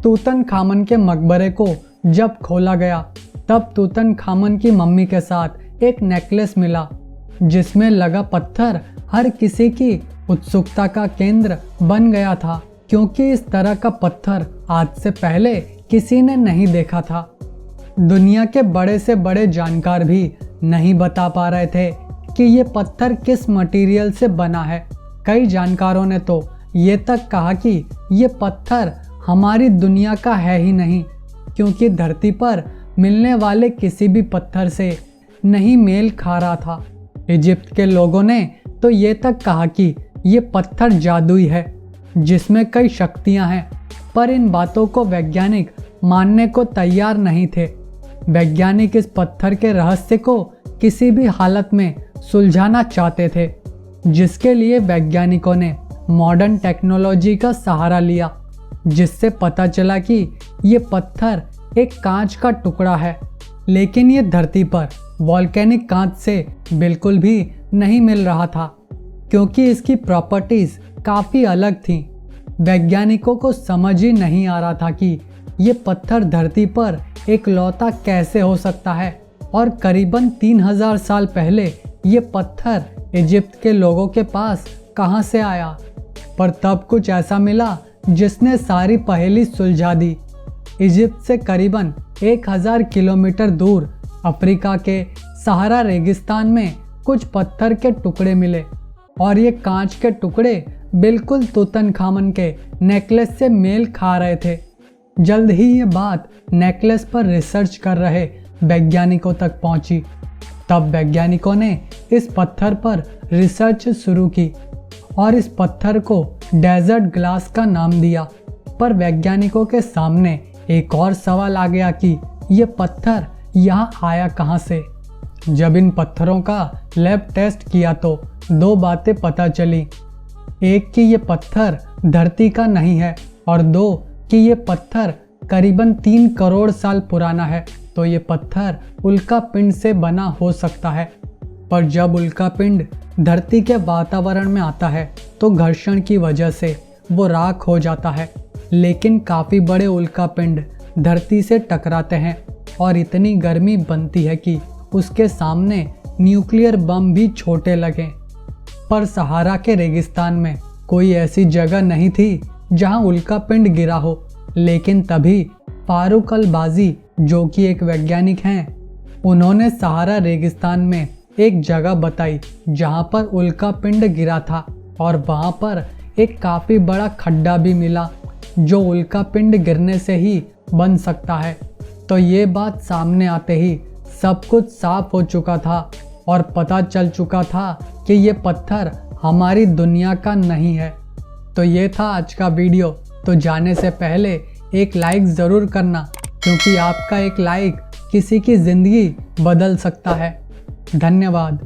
Tutankhamun के मकबरे को जब खोला गया तब तूतनखामन की मम्मी के साथ एक नेकलेस मिला जिसमें लगा पत्थर हर किसी की उत्सुकता का केंद्र बन गया था, क्योंकि इस तरह का पत्थर आज से पहले किसी ने नहीं देखा था। दुनिया के बड़े से बड़े जानकार भी नहीं बता पा रहे थे कि ये पत्थर किस मटेरियल से बना है। कई जानकारों ने तो ये तक कहा कि ये पत्थर हमारी दुनिया का है ही नहीं, क्योंकि धरती पर मिलने वाले किसी भी पत्थर से नहीं मेल खा रहा था। इजिप्ट के लोगों ने तो ये तक कहा कि ये पत्थर जादुई है जिसमें कई शक्तियां हैं, पर इन बातों को वैज्ञानिक मानने को तैयार नहीं थे। वैज्ञानिक इस पत्थर के रहस्य को किसी भी हालत में सुलझाना चाहते थे, जिसके लिए वैज्ञानिकों ने मॉडर्न टेक्नोलॉजी का सहारा लिया, जिससे पता चला कि ये पत्थर एक कांच का टुकड़ा है, लेकिन ये धरती पर वॉल्केनिक कांच से बिल्कुल भी नहीं मिल रहा था, क्योंकि इसकी प्रॉपर्टीज काफ़ी अलग थीं। वैज्ञानिकों को समझ ही नहीं आ रहा था कि ये पत्थर धरती पर एकलौता कैसे हो सकता है, और करीबन 3000 साल पहले ये पत्थर इजिप्ट के लोगों के पास कहाँ से आया। पर तब कुछ ऐसा मिला जिसने सारी पहेली सुलझा दी। इजिप्ट से करीबन 1000 किलोमीटर दूर अफ्रीका के सहारा रेगिस्तान में कुछ पत्थर के टुकड़े मिले, और ये कांच के टुकड़े बिल्कुल तूतनखामन के नेकलेस से मेल खा रहे थे। जल्द ही ये बात नेकलेस पर रिसर्च कर रहे वैज्ञानिकों तक पहुंची। तब वैज्ञानिकों ने इस पत्थर पर रिसर्च शुरू की और इस पत्थर को डेजर्ट ग्लास का नाम दिया। पर वैज्ञानिकों के सामने एक और सवाल आ गया कि ये पत्थर यहाँ आया कहाँ से। जब इन पत्थरों का लैब टेस्ट किया तो दो बातें पता चली। एक कि ये पत्थर धरती का नहीं है, और दो कि ये पत्थर करीबन 3 करोड़ साल पुराना है, तो ये पत्थर उल्का पिंड से बना हो सकता है। पर जब उल्का पिंड धरती के वातावरण में आता है तो घर्षण की वजह से वो राख हो जाता है, लेकिन काफ़ी बड़े उल्का पिंड धरती से टकराते हैं और इतनी गर्मी बनती है कि उसके सामने न्यूक्लियर बम भी छोटे लगें। पर सहारा के रेगिस्तान में कोई ऐसी जगह नहीं थी जहां उल्का पिंड गिरा हो, लेकिन तभी फारूक अल-बाजी, जो कि एक वैज्ञानिक हैं, उन्होंने सहारा रेगिस्तान में एक जगह बताई जहां पर उल्का पिंड गिरा था, और वहां पर एक काफ़ी बड़ा खड्डा भी मिला जो उल्का पिंड गिरने से ही बन सकता है। तो ये बात सामने आते ही सब कुछ साफ हो चुका था और पता चल चुका था कि ये पत्थर हमारी दुनिया का नहीं है। तो ये था आज का वीडियो। तो जाने से पहले एक लाइक ज़रूर करना, क्योंकि आपका एक लाइक किसी की ज़िंदगी बदल सकता है। धन्यवाद।